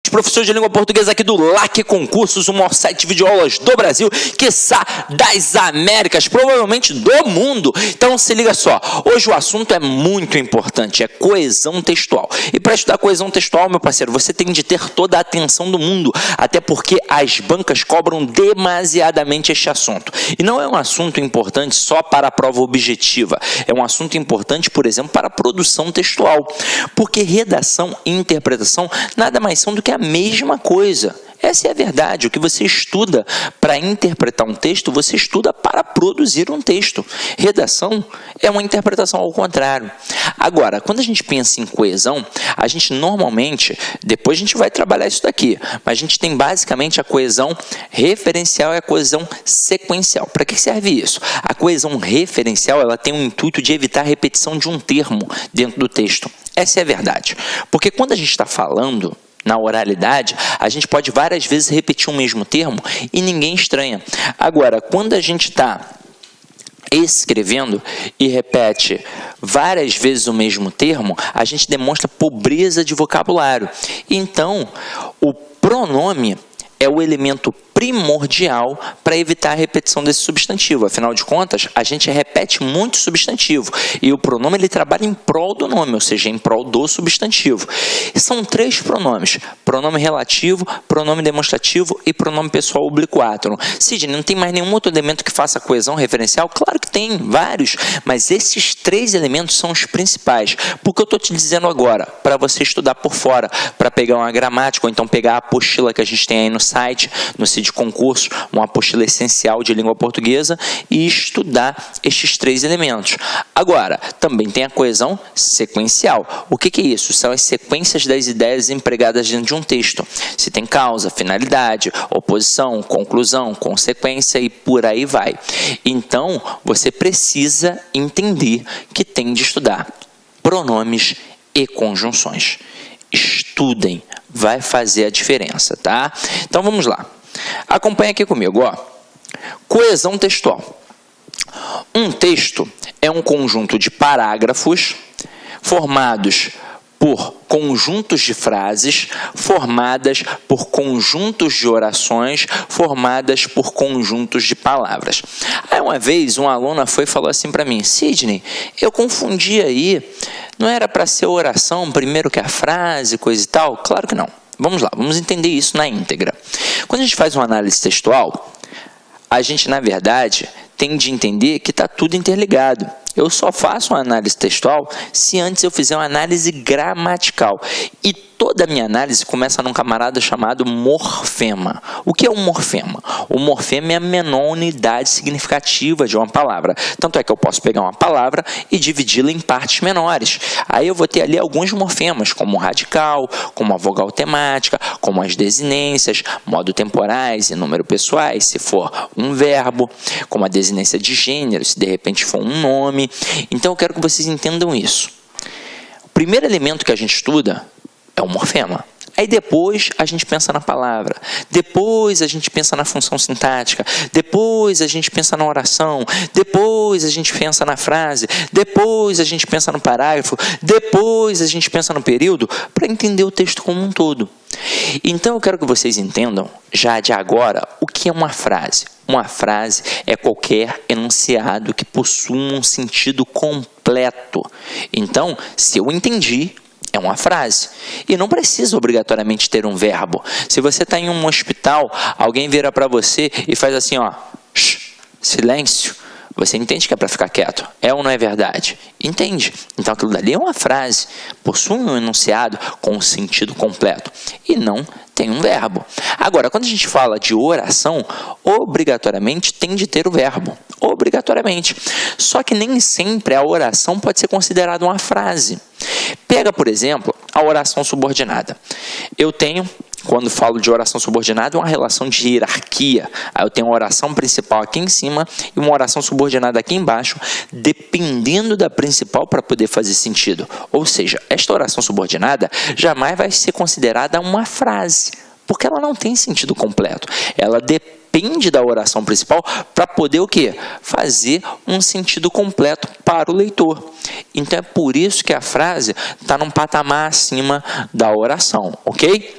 Martins, professor de língua portuguesa aqui do LAC Concursos, o maior site de videoaulas do Brasil, quiçá das Américas, provavelmente do mundo. Então se liga só, hoje o assunto é muito importante, é coesão textual. E para estudar coesão textual, meu parceiro, você tem de ter toda a atenção do mundo, até porque as bancas cobram demasiadamente este assunto. E não é um assunto importante só para a prova objetiva, é um assunto importante, por exemplo, para a produção textual, porque redação e interpretação nada mais são do que a mesma coisa. Essa é a verdade. O que você estuda para interpretar um texto, você estuda para produzir um texto. Redação é uma interpretação ao contrário. Agora, quando a gente pensa em coesão, a gente normalmente, depois a gente vai trabalhar isso daqui, mas a gente tem basicamente a coesão referencial e a coesão sequencial. Para que serve isso? A coesão referencial, ela tem o intuito de evitar a repetição de um termo dentro do texto. Essa é a verdade. Porque quando a gente está falando na oralidade, a gente pode várias vezes repetir o mesmo termo e ninguém estranha. Agora, quando a gente está escrevendo e repete várias vezes o mesmo termo, a gente demonstra pobreza de vocabulário. Então, o pronome é o elemento primordial para evitar a repetição desse substantivo. Afinal de contas, a gente repete muito substantivo e o pronome ele trabalha em prol do nome, ou seja, em prol do substantivo. E são 3 pronomes: pronome relativo, pronome demonstrativo e pronome pessoal oblíquo átono. Sidney, não tem mais nenhum outro elemento que faça coesão referencial? Claro que tem, vários, mas esses 3 elementos são os principais. Porque eu estou te dizendo agora, para você estudar por fora, para pegar uma gramática, ou então pegar a apostila que a gente tem aí no site, no site de concurso, uma apostila essencial de língua portuguesa, e estudar estes 3 elementos. Agora, também tem a coesão sequencial. O que é isso? São as sequências das ideias empregadas dentro de um texto. Se tem causa, finalidade, oposição, conclusão, consequência e por aí vai. Então, você precisa entender que tem de estudar pronomes e conjunções. Estudem, vai fazer a diferença, tá? Então, vamos lá. Acompanha aqui comigo, ó. Coesão textual. Um texto é um conjunto de parágrafos formados por conjuntos de frases, formadas por conjuntos de orações, formadas por conjuntos de palavras. Aí uma vez uma aluna foi e falou assim para mim: Sidney, eu confundi aí, não era para ser oração primeiro que a frase, coisa e tal? Claro que não. Vamos lá, vamos entender isso na íntegra. Quando a gente faz uma análise textual, a gente, na verdade, tem de entender que está tudo interligado. Eu só faço uma análise textual se antes eu fizer uma análise gramatical. E toda a minha análise começa num camarada chamado morfema. O que é um morfema? O morfema é a menor unidade significativa de uma palavra. Tanto é que eu posso pegar uma palavra e dividi-la em partes menores. Aí eu vou ter ali alguns morfemas, como o radical, como a vogal temática, como as desinências, modo temporais e número pessoais, se for um verbo, como a desinência de gênero, se de repente for um nome. Então eu quero que vocês entendam isso. O primeiro elemento que a gente estuda é o morfema. Aí depois a gente pensa na palavra, depois a gente pensa na função sintática, depois a gente pensa na oração, depois a gente pensa na frase, depois a gente pensa no parágrafo, depois a gente pensa no período, para entender o texto como um todo. Então eu quero que vocês entendam, já de agora, o que é uma frase. Uma frase é qualquer enunciado que possua um sentido completo. Então, se eu entendi, é uma frase. E não precisa obrigatoriamente ter um verbo. Se você está em um hospital, alguém vira para você e faz assim, ó, silêncio. Você entende que é para ficar quieto? É ou não é verdade? Entende? Então aquilo dali é uma frase. Possui um enunciado com um sentido completo. E não tem um verbo. Agora, quando a gente fala de oração, obrigatoriamente tem de ter o verbo. Obrigatoriamente. Só que nem sempre a oração pode ser considerada uma frase. Pega, por exemplo, a oração subordinada. Eu tenho, quando falo de oração subordinada, uma relação de hierarquia. Aí eu tenho uma oração principal aqui em cima e uma oração subordinada aqui embaixo, dependendo da principal para poder fazer sentido. Ou seja, esta oração subordinada jamais vai ser considerada uma frase, porque ela não tem sentido completo. Ela depende da oração principal para poder o quê? Fazer um sentido completo para o leitor. Então é por isso que a frase está num patamar acima da oração, ok?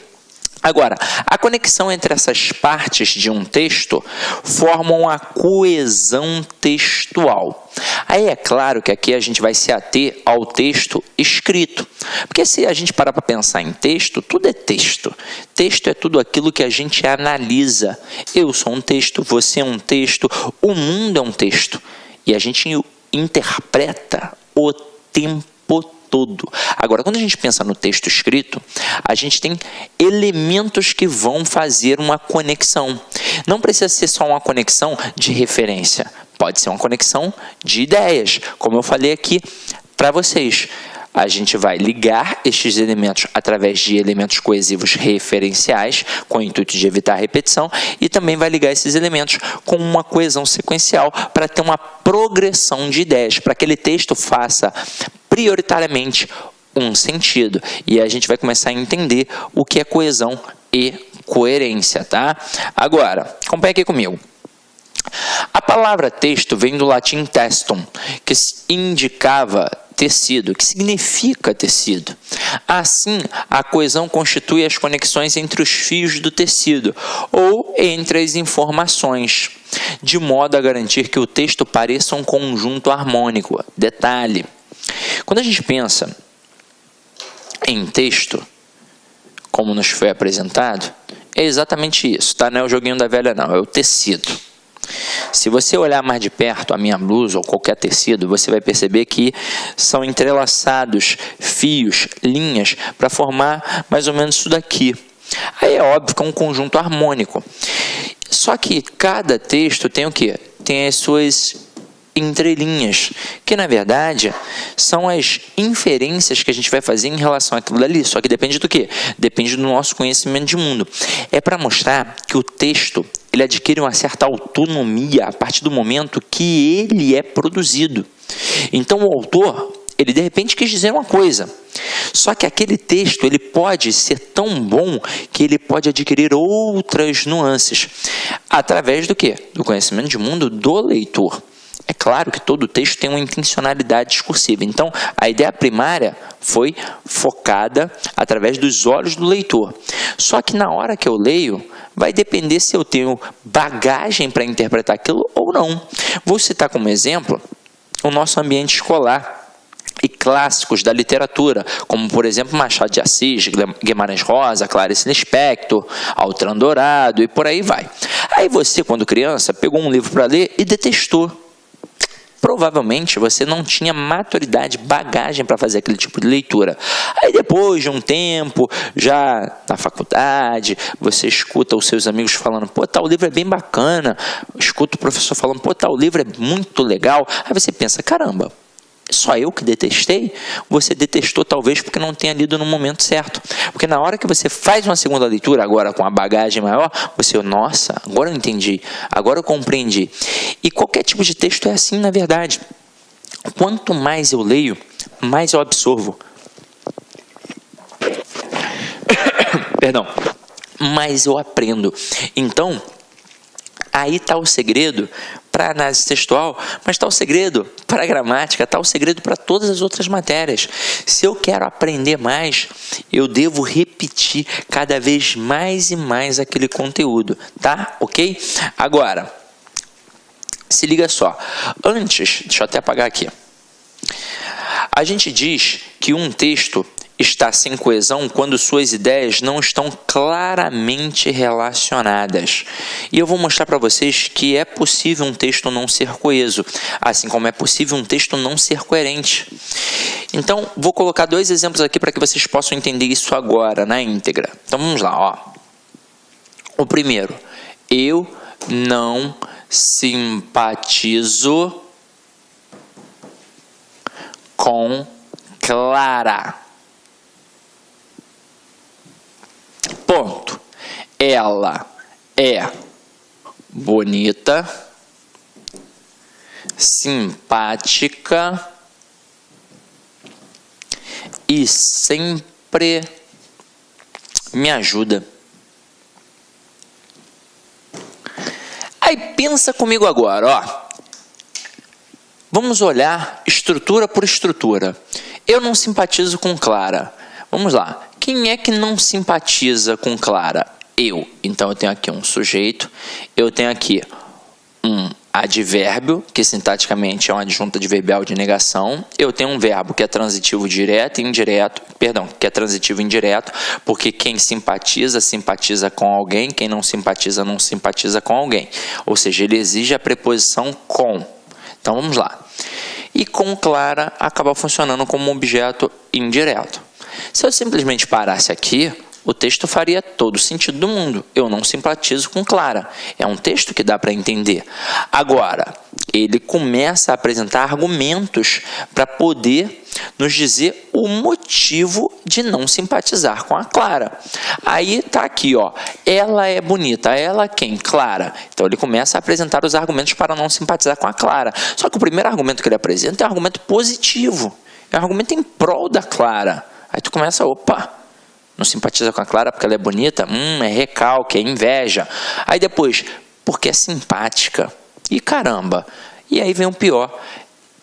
Agora, a conexão entre essas partes de um texto formam a coesão textual. Aí é claro que aqui a gente vai se ater ao texto escrito, porque se a gente parar para pensar em texto, tudo é texto. Texto é tudo aquilo que a gente analisa. Eu sou um texto, você é um texto, o mundo é um texto. E a gente interpreta o tempo todo. Agora, quando a gente pensa no texto escrito, a gente tem elementos que vão fazer uma conexão. Não precisa ser só uma conexão de referência, pode ser uma conexão de ideias, como eu falei aqui para vocês. A gente vai ligar estes elementos através de elementos coesivos referenciais, com o intuito de evitar repetição, e também vai ligar esses elementos com uma coesão sequencial para ter uma progressão de ideias, para que aquele texto faça prioritariamente um sentido. E a gente vai começar a entender o que é coesão e coerência, tá? Agora, acompanha aqui comigo. A palavra texto vem do latim testum, que indicava tecido, que significa tecido. Assim, a coesão constitui as conexões entre os fios do tecido ou entre as informações, de modo a garantir que o texto pareça um conjunto harmônico. Detalhe: quando a gente pensa em texto, como nos foi apresentado, é exatamente isso, tá? Não é o joguinho da velha, não, é o tecido. Se você olhar mais de perto a minha blusa ou qualquer tecido, você vai perceber que são entrelaçados fios, linhas, para formar mais ou menos isso daqui. Aí é óbvio que é um conjunto harmônico. Só que cada texto tem o quê? Tem as suas entrelinhas, que na verdade são as inferências que a gente vai fazer em relação àquilo dali, só que depende do quê? Depende do nosso conhecimento de mundo. É para mostrar que o texto ele adquire uma certa autonomia a partir do momento que ele é produzido. Então o autor, ele de repente quis dizer uma coisa, só que aquele texto ele pode ser tão bom que ele pode adquirir outras nuances, através do quê? Do conhecimento de mundo do leitor. É claro que todo texto tem uma intencionalidade discursiva. Então, a ideia primária foi focada através dos olhos do leitor. Só que na hora que eu leio, vai depender se eu tenho bagagem para interpretar aquilo ou não. Vou citar como exemplo o nosso ambiente escolar e clássicos da literatura, como, por exemplo, Machado de Assis, Guimarães Rosa, Clarice Lispector, Altran Dourado e por aí vai. Aí você, quando criança, pegou um livro para ler e detestou. Provavelmente você não tinha maturidade, bagagem para fazer aquele tipo de leitura. Aí depois de um tempo, já na faculdade, você escuta os seus amigos falando, pô, tal livro é bem bacana. Escuta o professor falando, pô, tal livro é muito legal. Aí você pensa, caramba, só eu que detestei? Você detestou talvez porque não tenha lido no momento certo. Porque na hora que você faz uma segunda leitura, agora com a bagagem maior, você, nossa, agora eu entendi, agora eu compreendi. E qualquer tipo de texto é assim, na verdade. Quanto mais eu leio, mais eu absorvo. Perdão. Mais eu aprendo. Então, aí está o segredo para a análise textual, mas está o segredo para a gramática, está o segredo para todas as outras matérias. Se eu quero aprender mais, eu devo repetir cada vez mais e mais aquele conteúdo, tá? Ok? Agora, se liga só. Antes, deixa eu até apagar aqui. A gente diz que um texto está sem coesão quando suas ideias não estão claramente relacionadas. E eu vou mostrar para vocês que é possível um texto não ser coeso, assim como é possível um texto não ser coerente. Então, vou colocar 2 exemplos aqui para que vocês possam entender isso agora, na íntegra. Então, vamos lá, ó. O primeiro, eu não simpatizo com Clara. Ponto. Ela é bonita, simpática e sempre me ajuda. Aí pensa comigo agora, ó. Vamos olhar estrutura por estrutura. Eu não simpatizo com Clara. Vamos lá. Quem é que não simpatiza com Clara? Eu. Então eu tenho aqui um sujeito, eu tenho aqui um advérbio, que sintaticamente é uma adjunta adverbial de negação. Eu tenho um verbo que é transitivo direto e indireto, que é transitivo indireto, porque quem simpatiza, simpatiza com alguém, quem não simpatiza, não simpatiza com alguém. Ou seja, ele exige a preposição com. Então vamos lá. E com Clara acaba funcionando como um objeto indireto. Se eu simplesmente parasse aqui, o texto faria todo o sentido do mundo. Eu não simpatizo com Clara. É um texto que dá para entender. Agora, ele começa a apresentar argumentos para poder nos dizer o motivo de não simpatizar com a Clara. Aí tá aqui, ó. Ela é bonita. Ela quem? Clara. Então ele começa a apresentar os argumentos para não simpatizar com a Clara. Só que o primeiro argumento que ele apresenta é um argumento positivo. É um argumento em prol da Clara. Aí tu começa, opa, não simpatiza com a Clara porque ela é bonita? É recalque, é inveja. Aí depois, porque é simpática. E caramba, e aí vem o pior.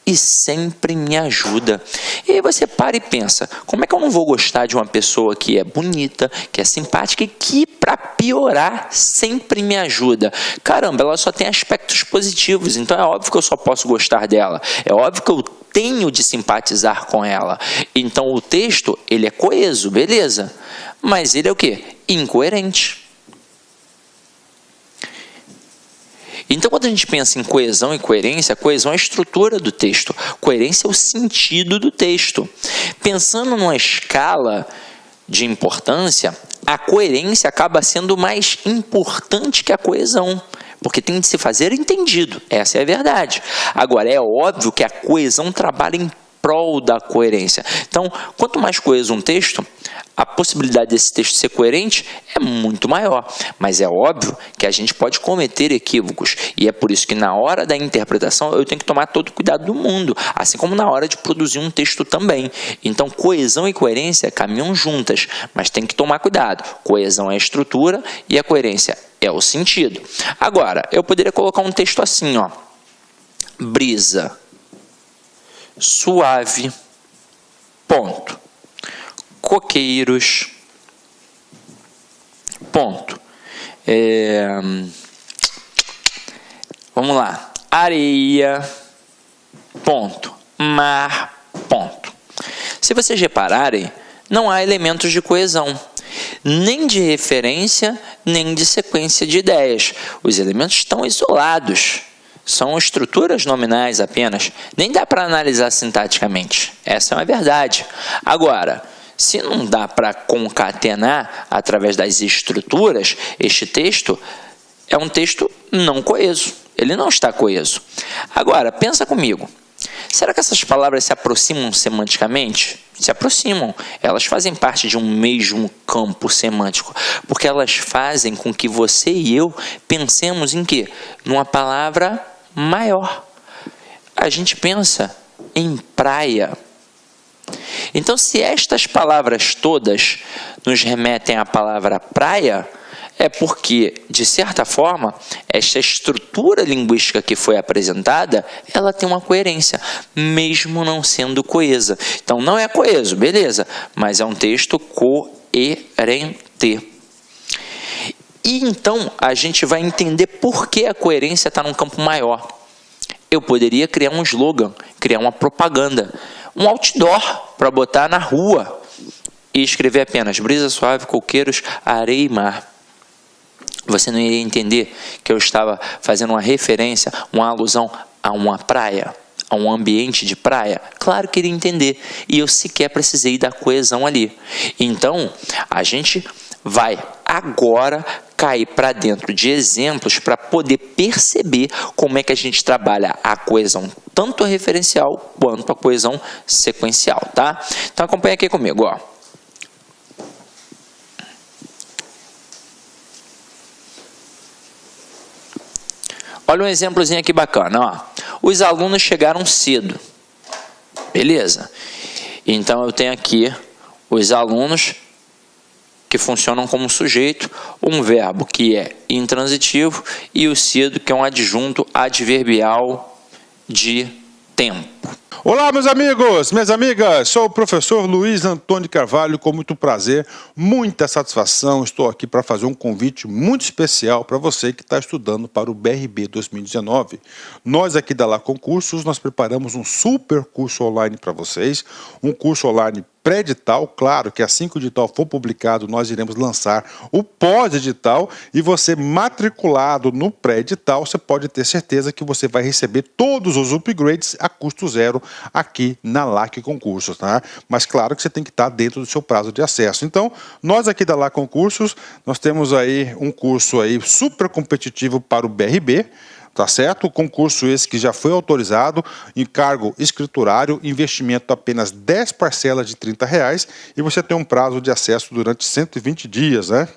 E sempre me ajuda. E aí você para e pensa, como é que eu não vou gostar de uma pessoa que é bonita, que é simpática e que, para piorar, sempre me ajuda? Caramba, ela só tem aspectos positivos, então é óbvio que eu só posso gostar dela. É óbvio que eu tenho de simpatizar com ela. Então o texto, ele é coeso, beleza. Mas ele é o quê? Incoerente. Então, quando a gente pensa em coesão e coerência, coesão é a estrutura do texto, coerência é o sentido do texto. Pensando numa escala de importância, a coerência acaba sendo mais importante que a coesão, porque tem de se fazer entendido, essa é a verdade. Agora, é óbvio que a coesão trabalha em prol da coerência. Então, quanto mais coeso um texto, a possibilidade desse texto ser coerente é muito maior. Mas é óbvio que a gente pode cometer equívocos. E é por isso que na hora da interpretação eu tenho que tomar todo o cuidado do mundo. Assim como na hora de produzir um texto também. Então coesão e coerência caminham juntas. Mas tem que tomar cuidado. Coesão é a estrutura e a coerência é o sentido. Agora, eu poderia colocar um texto assim, ó. Brisa suave, ponto. Coqueiros, ponto. Vamos lá. Areia, ponto. Mar, ponto. Se vocês repararem, não há elementos de coesão, nem de referência, nem de sequência de ideias. Os elementos estão isolados. São estruturas nominais apenas. Nem dá para analisar sintaticamente. Essa é uma verdade. Agora, se não dá para concatenar através das estruturas, este texto é um texto não coeso. Ele não está coeso. Agora, pensa comigo. Será que essas palavras se aproximam semanticamente? Se aproximam. Elas fazem parte de um mesmo campo semântico. Porque elas fazem com que você e eu pensemos em quê? Numa palavra maior. A gente pensa em praia. Então, se estas palavras todas nos remetem à palavra praia, é porque, de certa forma, esta estrutura linguística que foi apresentada, ela tem uma coerência, mesmo não sendo coesa. Então, não é coeso, beleza, mas é um texto coerente. E então, a gente vai entender por que a coerência está num campo maior. Eu poderia criar um slogan, criar uma propaganda, um outdoor para botar na rua e escrever apenas brisa suave, coqueiros, areia e mar. Você não iria entender que eu estava fazendo uma referência, uma alusão a uma praia, a um ambiente de praia? Claro que iria entender. E eu sequer precisei da coesão ali. Então, a gente vai agora cair para dentro de exemplos para poder perceber como é que a gente trabalha a coesão, tanto a referencial quanto a coesão sequencial, tá? Então acompanha aqui comigo, ó. Olha um exemplozinho aqui bacana, ó. Os alunos chegaram cedo. Beleza? Então eu tenho aqui os alunos que funcionam como sujeito, um verbo que é intransitivo e o cedo, que é um adjunto adverbial de tempo. Olá, meus amigos, minhas amigas, sou o professor Luiz Antônio Carvalho, com muito prazer, muita satisfação, estou aqui para fazer um convite muito especial para você que está estudando para o BRB 2019. Nós aqui da Lá Concursos, nós preparamos um super curso online para vocês, um curso online pré-edital, claro que assim que o edital for publicado, nós iremos lançar o pós-edital e você matriculado no pré-edital, você pode ter certeza que você vai receber todos os upgrades a custo zero aqui na LAC Concursos, tá? Mas claro que você tem que estar dentro do seu prazo de acesso. Então, nós aqui da LAC Concursos, nós temos aí um curso aí super competitivo para o BRB, tá certo? O concurso esse que já foi autorizado, encargo escriturário, investimento apenas 10 parcelas de R$30 e você tem um prazo de acesso durante 120 dias, né?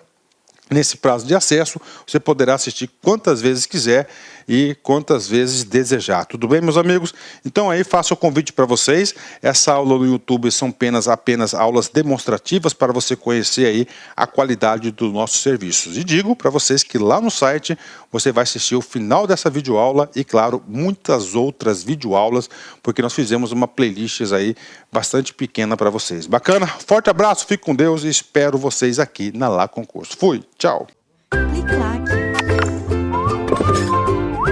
Nesse prazo de acesso, você poderá assistir quantas vezes quiser e quantas vezes desejar. Tudo bem, meus amigos? Então aí faço o convite para vocês. Essa aula no YouTube são apenas aulas demonstrativas para você conhecer aí a qualidade dos nossos serviços. E digo para vocês que lá no site você vai assistir o final dessa videoaula e, claro, muitas outras videoaulas, porque nós fizemos uma playlist aí bastante pequena para vocês. Bacana? Forte abraço, fique com Deus e espero vocês aqui na Lá Concurso. Fui, tchau! Clique lá.